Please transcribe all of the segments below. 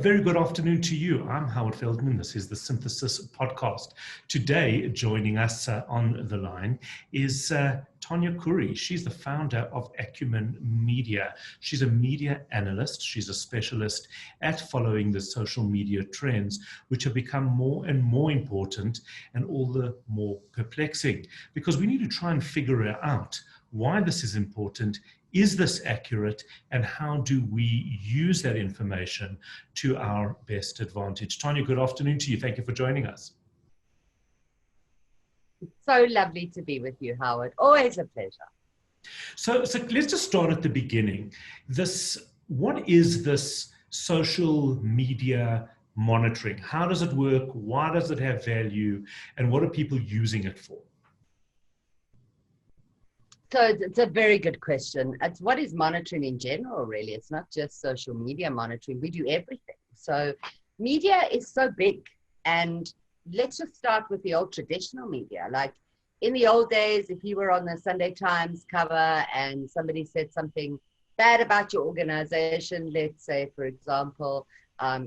very good afternoon to you. I'm Howard Feldman. This is the Synthesis Podcast. Today, joining us on the line is Tanya Khoury. She's the founder of Acumen Media. She's a media analyst. She's a specialist at following the social media trends, which have become more and more important and all the more perplexing, because we need to try and figure out why this is important. Is this accurate? And how do we use that information to our best advantage? Tanya, good afternoon to you. Thank you for joining us. So lovely to be with you, Howard. Always a pleasure. So let's just start at the beginning. What is this social media monitoring? How does it work? Why does it have value? And what are people using it for? So it's a very good question. It's what is monitoring in general, really. It's not just social media monitoring. We do everything. So media is so big. And let's just start with the old traditional media. Like in the old days, if you were on the Sunday Times cover and somebody said something bad about your organization, let's say, for example,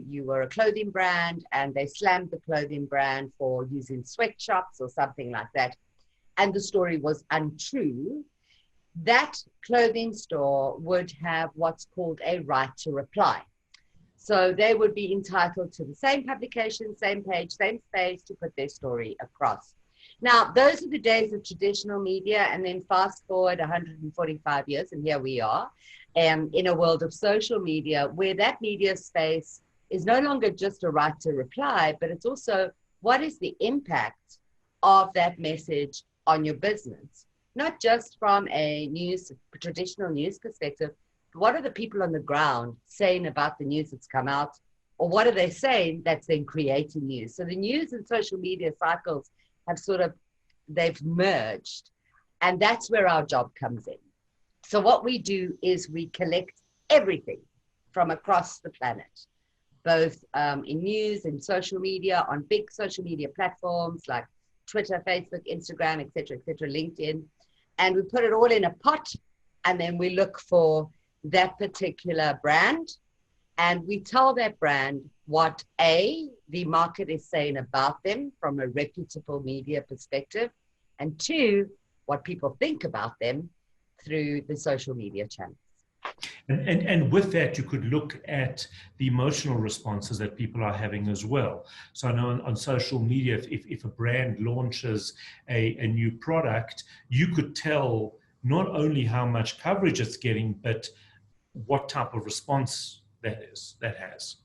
you were a clothing brand and they slammed the clothing brand for using sweatshops or something like that, and the story was untrue, that clothing store would have what's called a right to reply. So they would be entitled to the same publication, same page, same space to put their story across. Now, those are the days of traditional media, and then fast forward 145 years, and here we are, in a world of social media, where that media space is no longer just a right to reply, but it's also what is the impact of that message on your business, not just from a traditional news perspective. What are the people on the ground saying about the news that's come out, or what are they saying that's then creating news? So the news and social media cycles have they've merged, and that's where our job comes in. So what we do is we collect everything from across the planet, both in news and social media, on big social media platforms like Twitter, Facebook, Instagram, etc., LinkedIn, and we put it all in a pot, and then we look for that particular brand, and we tell that brand what the market is saying about them from a reputable media perspective, and two, what people think about them through the social media channels. And with that, you could look at the emotional responses that people are having as well. So I know on social media, if a brand launches a new product, you could tell not only how much coverage it's getting, but what type of response that has.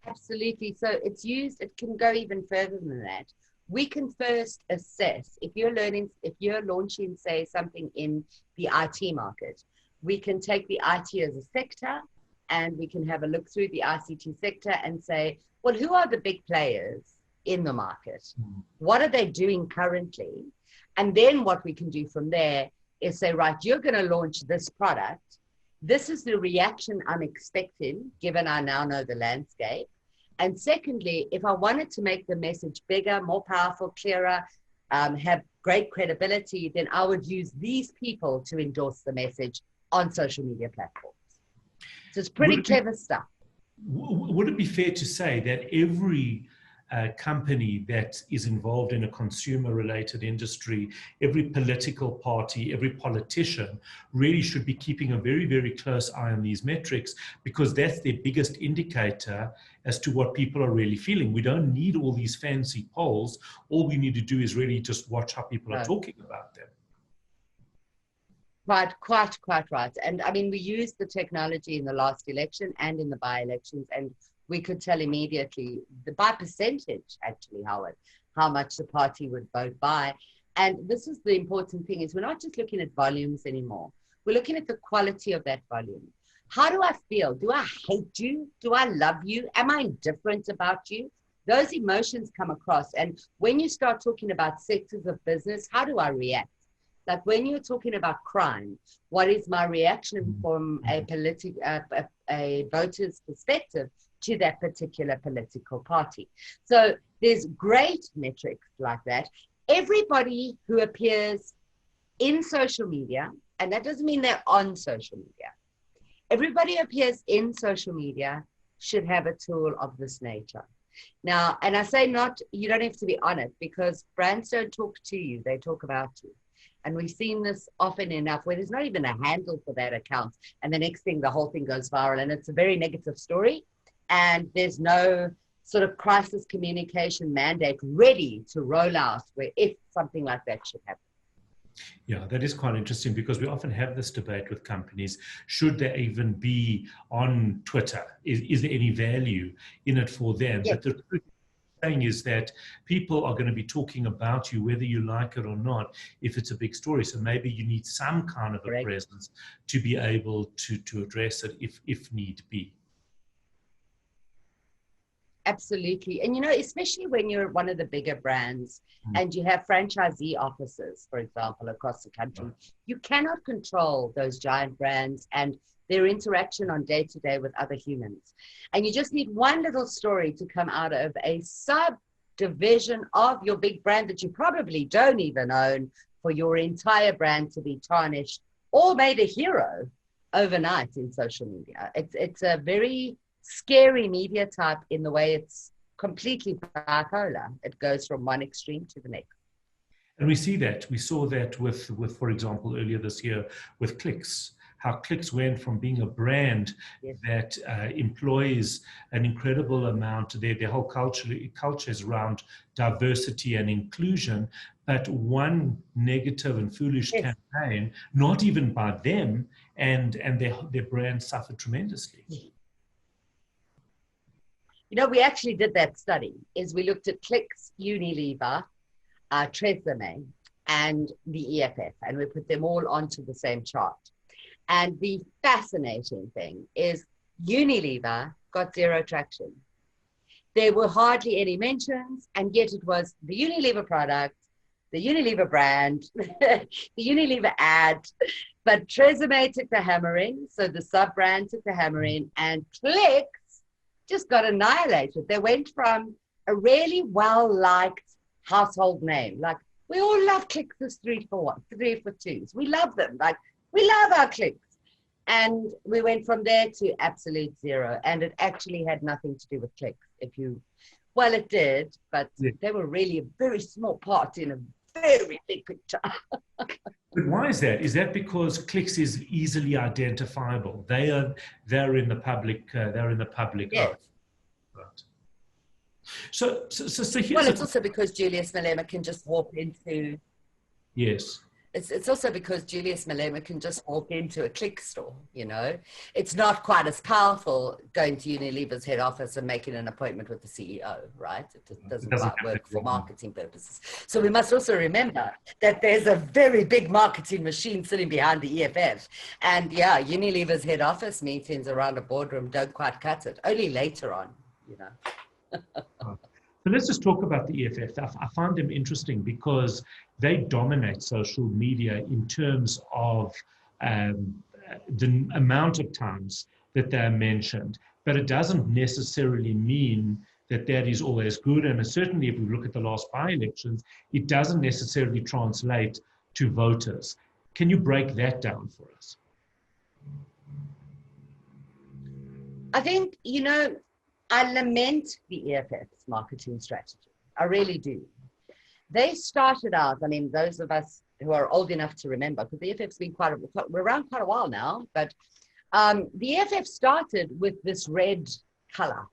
Absolutely. So it can go even further than that. We can first assess if you're launching, say, something in the IT market, we can take the IT as a sector and we can have a look through the ICT sector and say, well, who are the big players in the market? What are they doing currently? And then what we can do from there is say, right, you're going to launch this product. This is the reaction I'm expecting, given I now know the landscape. And secondly, if I wanted to make the message bigger, more powerful, clearer, have great credibility, then I would use these people to endorse the message on social media platforms. So it's pretty clever stuff. Would it be fair to say that every company that is involved in a consumer-related industry, every political party, every politician really should be keeping a very, very close eye on these metrics, because that's their biggest indicator as to what people are really feeling? We don't need all these fancy polls. All we need to do is really just watch how people are talking about them. Quite right. And I mean, we used the technology in the last election and in the by-elections, and we could tell immediately, by percentage, actually, Howard, how much the party would vote by. And this is the important thing, is we're not just looking at volumes anymore. We're looking at the quality of that volume. How do I feel? Do I hate you? Do I love you? Am I indifferent about you? Those emotions come across. And when you start talking about sectors of business, how do I react? Like when you're talking about crime, what is my reaction from a voter's perspective to that particular political party? So there's great metrics like that. Everybody who appears in social media, and that doesn't mean they're on social media, everybody who appears in social media should have a tool of this nature. Now, and I say not, you don't have to be on it, because brands don't talk to you, they talk about you. And we've seen this often enough where there's not even a handle for that account. And the next thing, the whole thing goes viral and it's a very negative story. And there's no sort of crisis communication mandate ready to roll out where if something like that should happen. Yeah, that is quite interesting, because we often have this debate with companies. Should they even be on Twitter? Is there any value in it for them? Yes. But the truth saying is that people are going to be talking about you whether you like it or not if it's a big story. So maybe you need some kind of a presence to be able to address it if need be. Absolutely. And, you know, especially when you're one of the bigger brands and you have franchisee offices, for example, across the country, you cannot control those giant brands and their interaction on day to day with other humans. And you just need one little story to come out of a subdivision of your big brand that you probably don't even own for your entire brand to be tarnished or made a hero overnight in social media. It's a very scary media type in the way it's completely bipolar. It goes from one extreme to the next. And we see that. We saw that with, for example, earlier this year with Clicks, how Clicks went from being a brand that employs an incredible amount. Their whole culture is around diversity and inclusion, but one negative and foolish campaign, not even by them, and their brand suffered tremendously. You know, we actually did that study. Is we looked at Clicks, Unilever, Tresemme, and the EFF, and we put them all onto the same chart. And the fascinating thing is Unilever got zero traction. There were hardly any mentions, and yet it was the Unilever product, the Unilever brand, the Unilever ad, but Tresemme took the hammering, so the sub-brand took the hammering, and Clicks just got annihilated. They went from a really well-liked household name, like we all love Clicks as 3 for 2s. We love them, like we love our Clicks. And we went from there to absolute zero. And it actually had nothing to do with Clicks. Well, it did, but they were really a very small part in a very big picture. But why is that? Is that because Clicks is easily identifiable? They're in the public. They're in the public. Yes. Right. So here's well, it's also because Julius Malema can just walk into. Yes. It's also because Julius Malema can just walk into a Click store, you know. It's not quite as powerful going to Unilever's head office and making an appointment with the CEO, right? It doesn't quite work for marketing purposes. So we must also remember that there's a very big marketing machine sitting behind the EFF. And yeah, Unilever's head office meetings around a boardroom don't quite cut it, only later on, you know. So let's just talk about the EFF. I find them interesting because they dominate social media in terms of the amount of times that they're mentioned, but it doesn't necessarily mean that that is always good. And certainly if we look at the last by-elections, it doesn't necessarily translate to voters. Can you break that down for us? I think, you know, I lament the EFF's marketing strategy. I really do. They started out, I mean, those of us who are old enough to remember, because the EFF's been we're around quite a while now, but the EFF started with this red color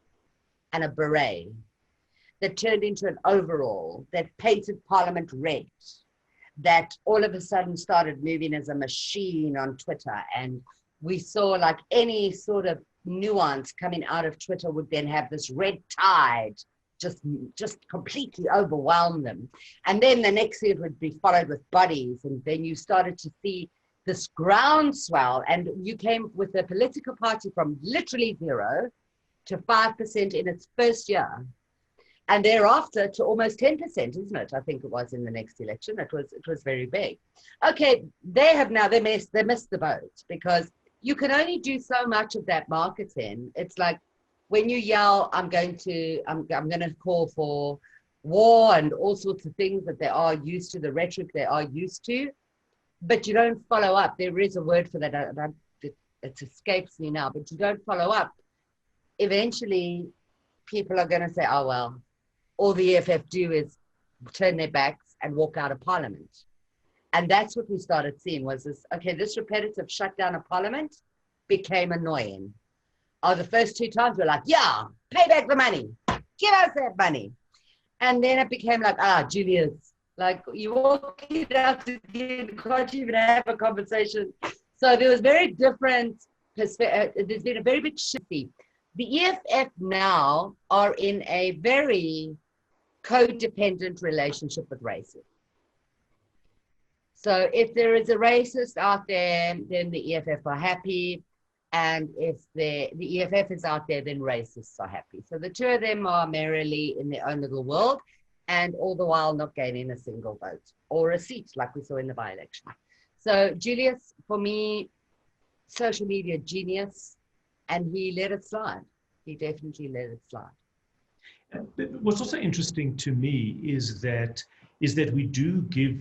and a beret that turned into an overall that painted Parliament red, that all of a sudden started moving as a machine on Twitter. And we saw like any sort of nuance coming out of Twitter would then have this red tide just completely overwhelm them. And then the next thing would be followed with bodies. And then you started to see this groundswell, and you came with a political party from literally 0 to 5% in its first year. And thereafter to almost 10%, isn't it? I think it was in the next election. It was very big. Okay, they missed the boat, because you can only do so much of that marketing. It's like when you yell, I'm going to call for war and all sorts of things that they are used to, the rhetoric they are used to, but you don't follow up. There is a word for that. it escapes me now, but you don't follow up, eventually people are going to say, oh, well, all the EFF do is turn their backs and walk out of parliament. And that's what we started seeing was this, okay, this repetitive shutdown of parliament became annoying. Oh, the first 2 times we're like, yeah, pay back the money. Give us that money. And then it became like, Julius, like you walk it out again, can't even have a conversation. So there was very different perspective. There's been a very big shift. The EFF now are in a very codependent relationship with racism. So if there is a racist out there, then the EFF are happy. And if the EFF is out there, then racists are happy. So the two of them are merrily in their own little world, and all the while not gaining a single vote or a seat like we saw in the by-election. So Julius, for me, social media genius, and he let it slide. He definitely let it slide. What's also interesting to me is that we do give,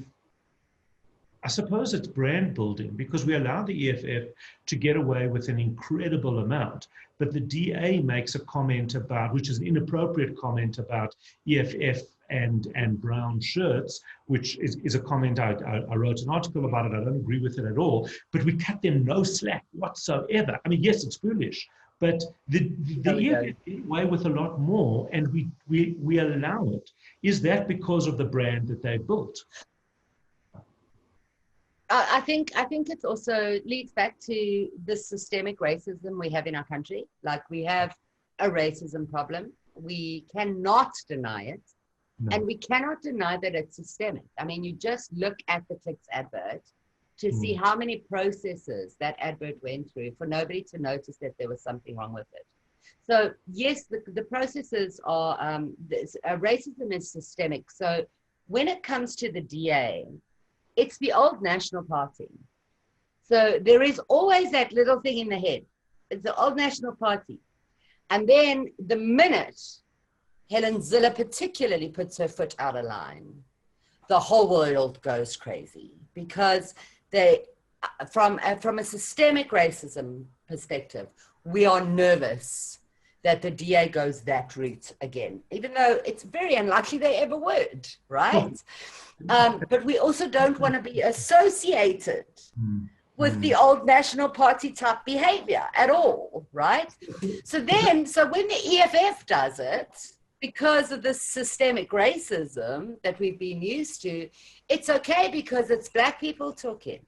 I suppose it's brand building, because we allow the EFF to get away with an incredible amount. But the DA makes a comment about, which is an inappropriate comment about EFF and brown shirts, which is a comment I wrote an article about it. I don't agree with it at all, but we cut them no slack whatsoever. I mean, yes, it's foolish, but the EFF get away with a lot more, and we allow it. Is that because of the brand that they built? I think it also leads back to the systemic racism we have in our country. Like, we have a racism problem. We cannot deny it. No. And we cannot deny that it's systemic. I mean, you just look at the Clicks advert to see how many processes that advert went through for nobody to notice that there was something wrong with it. So yes, the processes are, racism is systemic. So when it comes to the DA, it's the old National Party. So there is always that little thing in the head. It's the old National Party. And then the minute Helen Zille particularly puts her foot out of line, the whole world goes crazy, because they, from a systemic racism perspective, we are nervous that the DA goes that route again, even though it's very unlikely they ever would, right? But we also don't want to be associated with the old National Party type behavior at all, right? So when the EFF does it, because of the systemic racism that we've been used to, it's okay because it's Black people talking.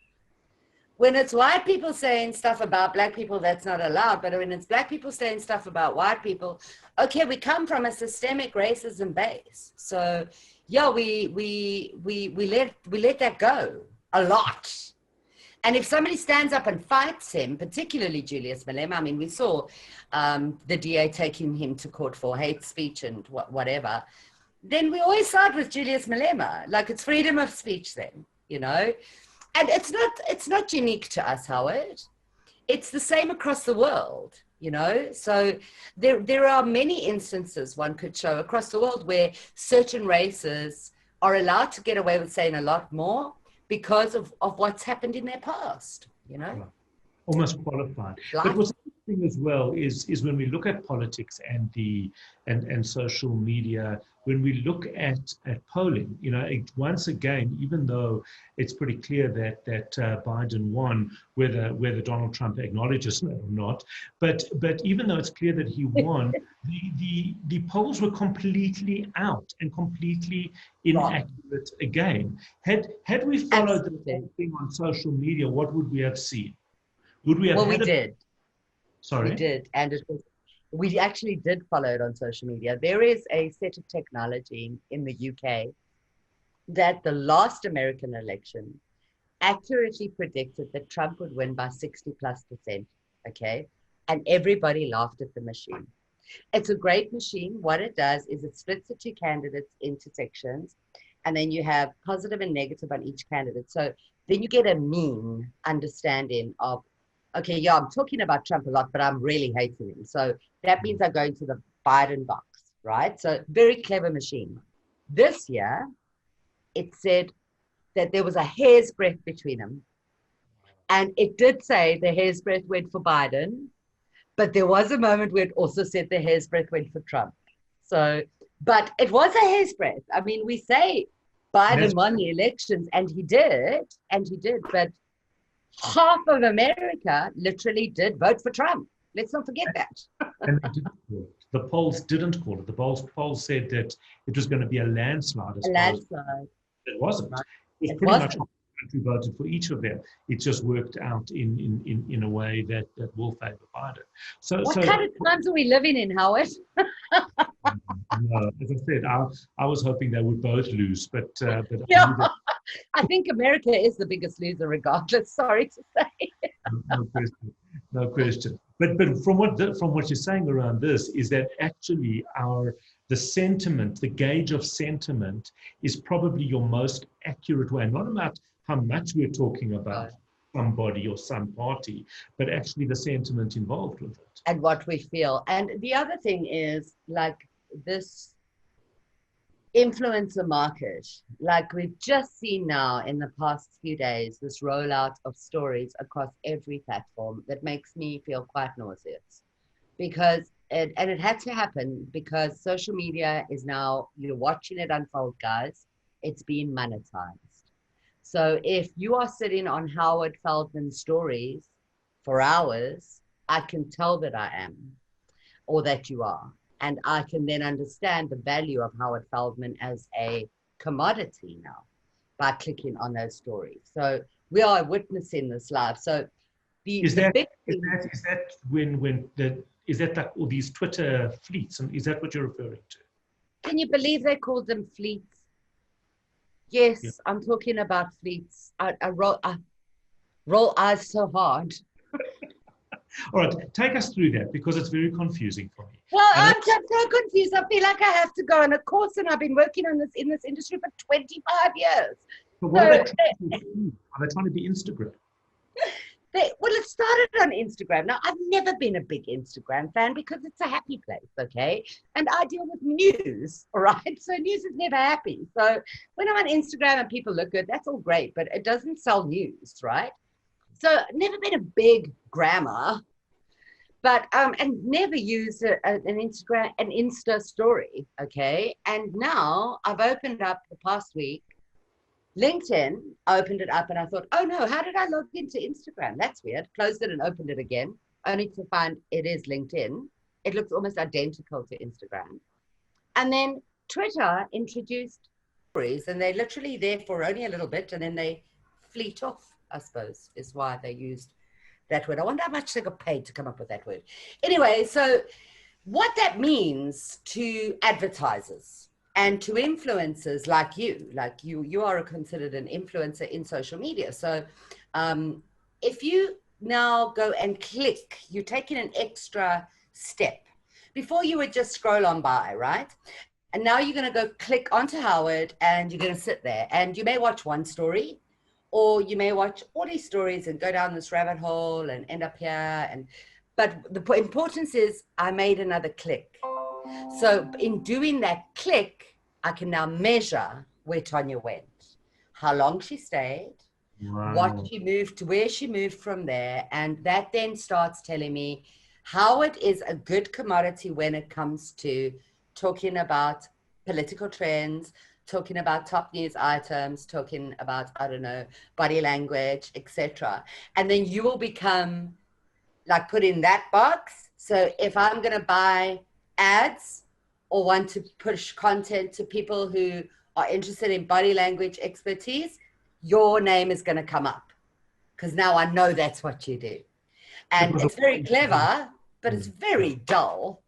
When it's white people saying stuff about Black people, that's not allowed. But when it's Black people saying stuff about white people, okay, we come from a systemic racism base. So yeah, we let that go a lot. And if somebody stands up and fights him, particularly Julius Malema, I mean, we saw the DA taking him to court for hate speech and whatever, then we always side with Julius Malema. Like, it's freedom of speech then, you know? And it's not unique to us, Howard. It's the same across the world, you know? So there are many instances one could show across the world where certain races are allowed to get away with saying a lot more because of what's happened in their past, you know? Almost qualified. But what's interesting as well is when we look at politics and social media, when we look at polling, you know, once again, even though it's pretty clear that Biden won, whether Donald Trump acknowledges it or not, but even though it's clear that he won, the polls were completely out and completely inaccurate again. Had we followed the whole thing on social media, what would we have seen? Would we have? Well, we did. Sorry, we did, and we actually did follow it on social media. There is a set of technology in the UK that the last American election accurately predicted that Trump would win by 60+%. Okay, and everybody laughed at the machine. It's a great machine. What it does is it splits the two candidates into sections, and then you have positive and negative on each candidate. So then you get a mean understanding of, okay, yeah, I'm talking about Trump a lot, but I'm really hating him. So that means I go into the Biden box, right? So very clever machine. This year, it said that there was a hair's breadth between them. And it did say the hair's breadth went for Biden, but there was a moment where it also said the hair's breadth went for Trump. So, but it was a hair's breadth. I mean, we say Biden won the elections, and he did, but half of America literally did vote for Trump. Let's not forget that. And they didn't call it. The polls didn't call it. The polls said that it was going to be a landslide. A landslide. It wasn't. Right. It was pretty much country voted for each of them. It just worked out in a way that will favor Biden. So, what kind of times are we living in, Howard? No, as I said, I was hoping they would both lose, but yeah, I think America is the biggest loser, regardless. Sorry to say. No question. But from what you're saying around this is that actually the sentiment, the gauge of sentiment, is probably your most accurate way. Not about how much we're talking about somebody or some party, but actually the sentiment involved with it. And what we feel. And the other thing is, like, this influencer market, like we've just seen now in the past few days, this rollout of stories across every platform that makes me feel quite nauseous, because it had to happen because social media is now, you're watching it unfold, guys. It's being monetized. So if you are sitting on Howard Feldman's stories for hours, I can tell that I am, or that you are. And I can then understand the value of Howard Feldman as a commodity now by clicking on those stories. So we are witnessing this live. So is that like all these Twitter fleets? And is that what you're referring to? Can you believe they called them fleets? Yes, yeah. I'm talking about fleets. I roll eyes so hard. All right, take us through that, because it's very confusing for me. Well, I'm just so confused. I feel like I have to go on a course, and I've been working on this in this industry for 25 years. But what are they trying to do? Are they trying to be Instagram? Well, it started on Instagram. Now, I've never been a big Instagram fan because it's a happy place, okay? And I deal with news, all right? So news is never happy. So when I'm on Instagram and people look good, that's all great, but it doesn't sell news, right? So never been a big grammar, but and never used an Insta story, okay? And now I've opened up the past week LinkedIn. I opened it up and I thought, oh no, how did I log into Instagram? That's weird. Closed it and opened it again, only to find it is LinkedIn. It looks almost identical to Instagram. And then Twitter introduced stories, and they're literally there for only a little bit and then they fleet off, I suppose, is why they used that word. I wonder how much they got paid to come up with that word. Anyway, so what that means to advertisers and to influencers like you are considered an influencer in social media. So if you now go and click, you're taking an extra step. Before you would just scroll on by, right? And now you're going to go click onto Howard and you're going to sit there and you may watch one story, or you may watch all these stories and go down this rabbit hole and end up here. But the importance is I made another click. So in doing that click, I can now measure where Tonya went, how long she stayed, wow, what she moved to, where she moved from there. And that then starts telling me how it is a good commodity when it comes to talking about political trends, talking about top news items, talking about, I don't know, body language, etc. And then you will become like put in that box. So if I'm going to buy ads or want to push content to people who are interested in body language expertise, your name is going to come up, because now I know that's what you do. And it's very clever, but it's very dull.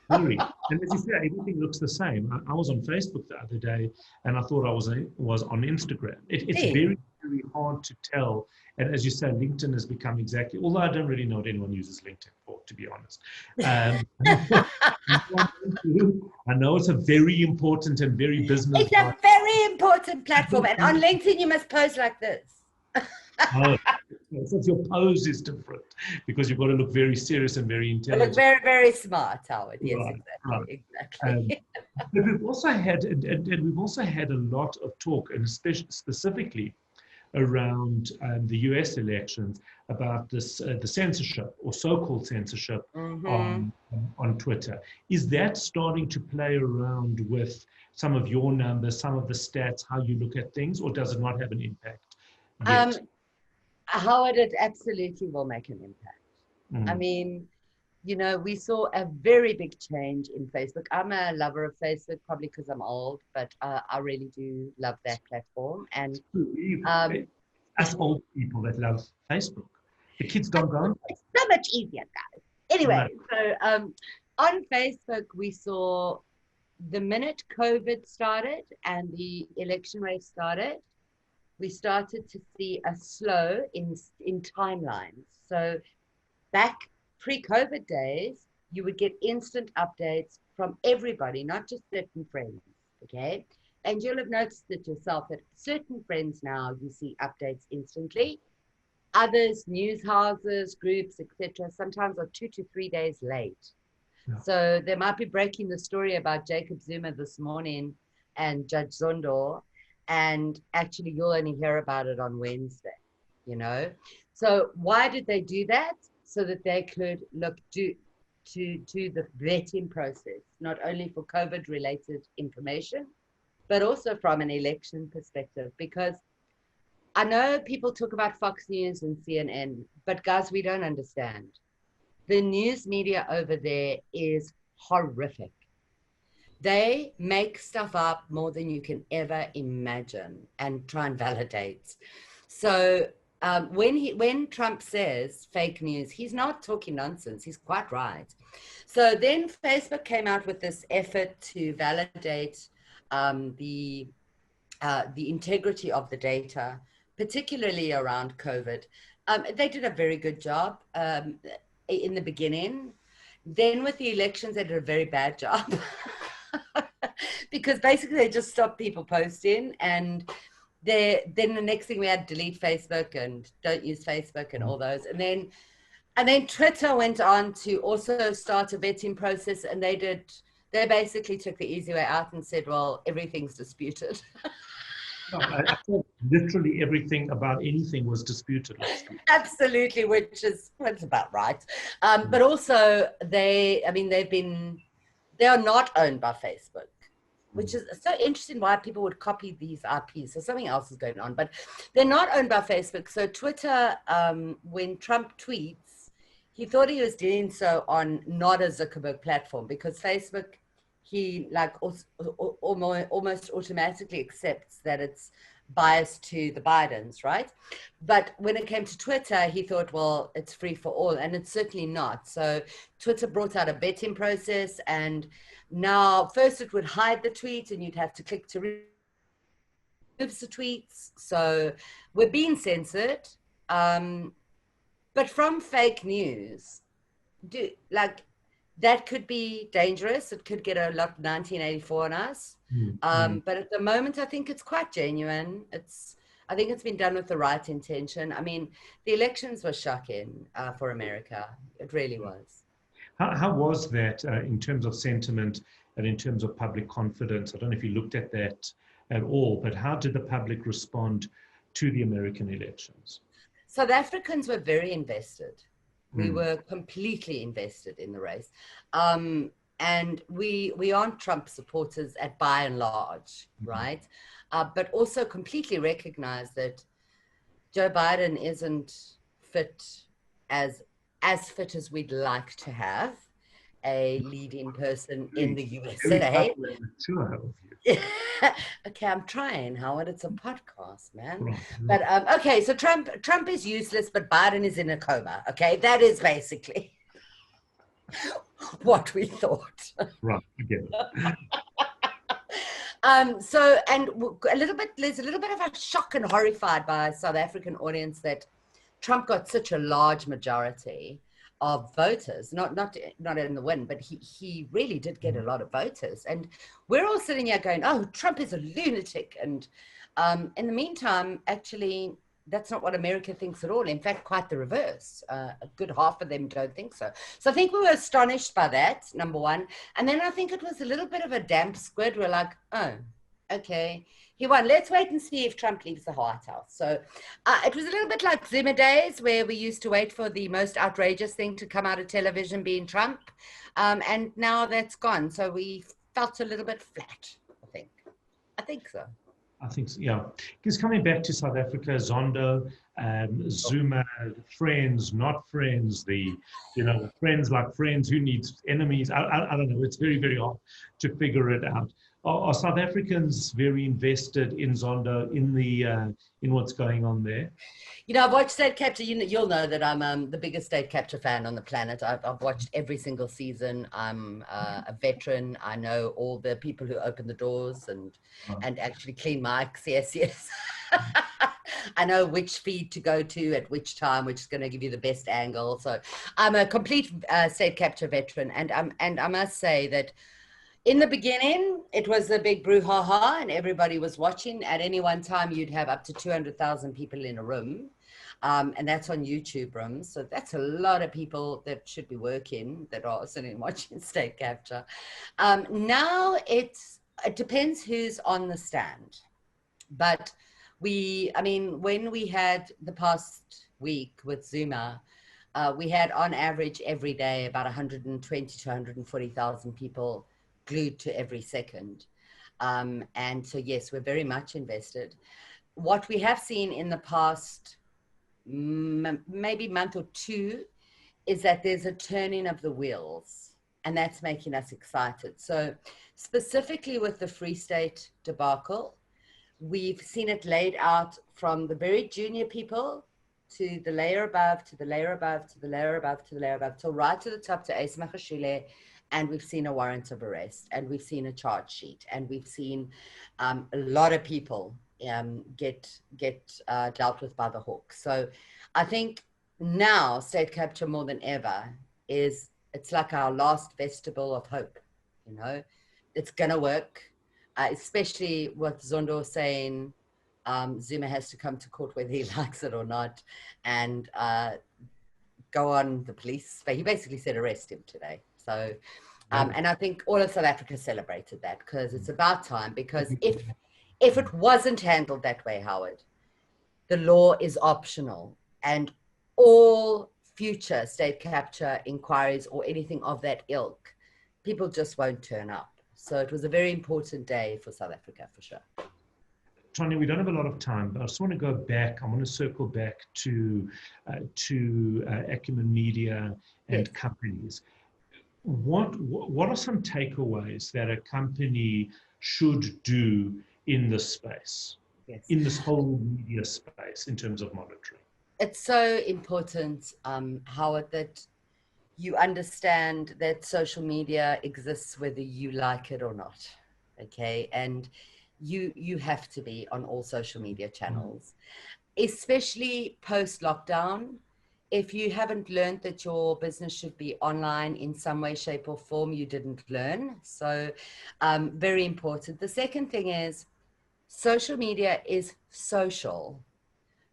Very. And as you said, everything looks the same. I was on Facebook the other day and I thought I was on Instagram. It's very, very hard to tell. And as you said, LinkedIn has become exactly, although I don't really know what anyone uses LinkedIn for, to be honest. I know it's a very important and very business. It's a very important platform. And on LinkedIn, you must pose like this. Oh, so your pose is different because you've got to look very serious and very intelligent. Look very, very smart, Howard. Yes, right, exactly. But we've also had, and we've also had a lot of talk, and especially specifically around the US elections about this the censorship or so-called censorship Mm-hmm. on Twitter. Is that starting to play around with some of your numbers, some of the stats, how you look at things, or does it not have an impact Um, yet? Howard, it absolutely will make an impact. I Mm. mean, you know, we saw a very big change in Facebook. I'm a lover of Facebook, probably because I'm old, but I really do love that platform. And um, Us old people that love Facebook. The kids don't go on it's so much easier, guys. Facebook. Anyway, so on Facebook, we saw the minute COVID started and the election race started, we started to see a slow in timelines. So back pre-COVID days, you would get instant updates from everybody, not just certain friends. Okay. And you'll have noticed it yourself that certain friends now you see updates instantly. Others, news houses, groups, etc., sometimes are 2 to 3 days late. Yeah. So they might be breaking the story about Jacob Zuma this morning and Judge Zondo, and actually you'll only hear about it on Wednesday, you know? So why did they do that? So that they could look to the vetting process, not only for COVID related information, but also from an election perspective. Because I know people talk about Fox News and CNN, but guys, we don't understand. The news media over there is horrific. They make stuff up more than you can ever imagine and try and validate. So when Trump says fake news, he's not talking nonsense. He's quite right. So then Facebook came out with this effort to validate the integrity of the data, particularly around COVID. They did a very good job in the beginning. Then with the elections, they did a very bad job. Because basically they just stopped people posting, and then the next thing we had delete Facebook and don't use Facebook and all those, and then Twitter went on to also start a vetting process, and they basically took the easy way out and said, well, everything's disputed. No, I thought literally everything about anything was disputed last week. Absolutely, which is about right. But also they are not owned by Facebook, which is so interesting why people would copy these IPs. So something else is going on, but they're not owned by Facebook. So Twitter, when Trump tweets, he thought he was doing so on not a Zuckerberg platform, because Facebook, he like almost automatically accepts that it's biased to the Bidens, right? But when it came to Twitter, he thought, well, it's free for all, and it's certainly not. So Twitter brought out a vetting process, and now first it would hide the tweet and you'd have to click to remove the tweets. So we're being censored. But from fake news, that could be dangerous. It could get a lot 1984 on us. But at the moment, I think it's quite genuine. I think it's been done with the right intention. I mean, the elections were shocking for America. It really was. How was that in terms of sentiment and in terms of public confidence? I don't know if you looked at that at all, but how did the public respond to the American elections? South Africans were very invested. We were completely invested in the race. And we aren't Trump supporters by and large, right? But also completely recognize that Joe Biden isn't fit as fit as we'd like to have a leading person in the USA. Okay, I'm trying, Howard. It's a podcast, man. Right. But okay, so Trump is useless, but Biden is in a coma. Okay, that is basically what we thought. Right, I get it. So, and there's a little bit of a shock and horrified by a South African audience that Trump got such a large majority of voters, not in the win, but he really did get a lot of voters. And we're all sitting here going, oh, Trump is a lunatic. And in the meantime, actually, that's not what America thinks at all. In fact, quite the reverse. A good half of them don't think so. So I think we were astonished by that, number one. And then I think it was a little bit of a damp squid. We're like, oh, okay. He won. Let's wait and see if Trump leaves the White House. So it was a little bit like Zuma days, where we used to wait for the most outrageous thing to come out of television being Trump. And now that's gone. So we felt a little bit flat, I think. I think so. I think, so, yeah. Because coming back to South Africa, Zondo, Zuma, friends, not friends, friends like friends, who needs enemies? I don't know. It's very, very hard to figure it out. Are South Africans very invested in Zondo, in what's going on there? I've watched State Capture. You'll know that I'm the biggest State Capture fan on the planet. I've watched every single season. I'm a veteran. I know all the people who open the doors and actually clean mics. Yes, yes. I know which feed to go to at which time, which is going to give you the best angle. So I'm a complete State Capture veteran, and I must say that in the beginning, it was a big brouhaha and everybody was watching. At any one time, you'd have up to 200,000 people in a room. And that's on YouTube rooms. So that's a lot of people that should be working that are sitting and watching State Capture. Now it depends who's on the stand. But when we had the past week with Zuma, we had on average every day about 120 to 140,000 people glued to every second. And so, yes, we're very much invested. What we have seen in the past maybe month or two is that there's a turning of the wheels, and that's making us excited. So specifically with the Free State debacle, we've seen it laid out from the very junior people to the layer above, to the layer above, to the layer above, to the layer above, till right to the top to Ace Magashule. And we've seen a warrant of arrest, and we've seen a charge sheet, and we've seen a lot of people get dealt with by the hawk. So I think now State Capture more than ever it's like our last vestibule of hope. It's gonna work, especially with Zondo saying Zuma has to come to court whether he likes it or not, and go on the police. He basically said arrest him today. So, and I think all of South Africa celebrated that, because it's about time. Because if it wasn't handled that way, Howard, the law is optional, and all future State Capture inquiries or anything of that ilk, people just won't turn up. So it was a very important day for South Africa, for sure. Tanya, we don't have a lot of time, but I just want to go back. I want to circle back to Acumen Media and companies. What are some takeaways that a company should do in this space, in this whole media space, in terms of monitoring? It's so important, Howard, that you understand that social media exists whether you like it or not, okay? And you have to be on all social media channels, especially post-lockdown. If you haven't learned that your business should be online in some way, shape, or form, you didn't learn. So very important. The second thing is social media is social.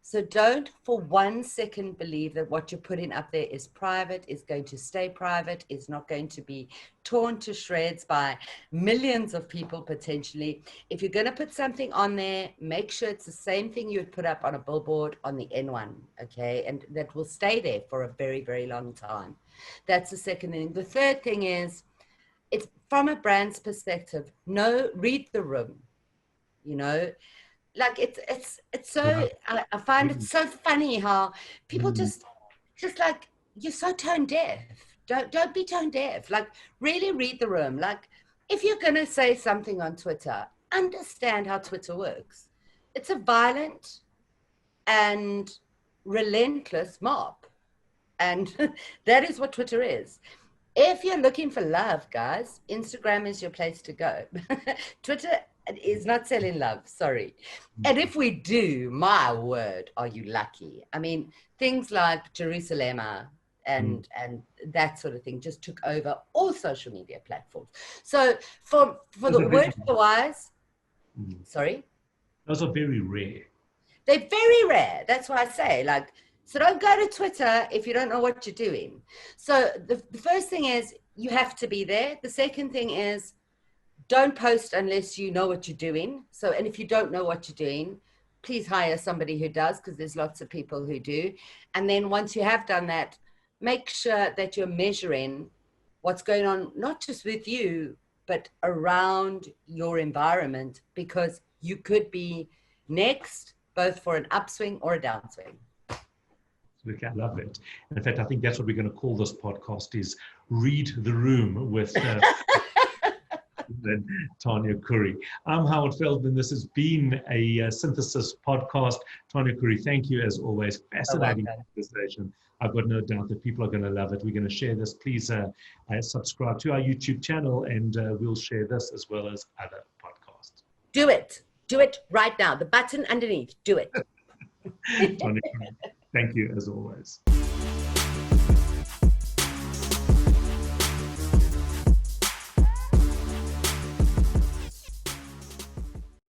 So don't for 1 second believe that what you're putting up there is private, is going to stay private, is not going to be torn to shreds by millions of people potentially. If you're going to put something on there, make sure it's the same thing you would put up on a billboard on the N1, okay? And that will stay there for a very, very long time. That's the second thing. The third thing is, it's from a brand's perspective. Read the room, Like it's so, I find it so funny how people just like, you're so tone deaf. Don't be tone deaf. Like, really read the room. Like, if you're going to say something on Twitter, understand how Twitter works. It's a violent and relentless mob. And that is what Twitter is. If you're looking for love, guys, Instagram is your place to go. Twitter is not selling love, sorry. And if we do, my word, are you lucky? I mean, things like Jerusalem and that sort of thing just took over all social media platforms. So for the word for wise, sorry? Those are very rare. They're very rare. That's why I say, like, so don't go to Twitter if you don't know what you're doing. So the first thing is you have to be there. The second thing is don't post unless you know what you're doing. So, and if you don't know what you're doing, please hire somebody who does, because there's lots of people who do. And then once you have done that, make sure that you're measuring what's going on, not just with you, but around your environment, because you could be next, both for an upswing or a downswing. I love it. In fact, I think that's what we're going to call this podcast, is Read the Room with Tanya Curry. I'm Howard Feldman. This has been a Synthesis podcast. Tanya Curry, thank you as always. Fascinating conversation. I've got no doubt that people are going to love it. We're going to share this. Please subscribe to our YouTube channel, and we'll share this as well as other podcasts. Do it. Do it right now. The button underneath. Do it. Tanya Curry, thank you as always.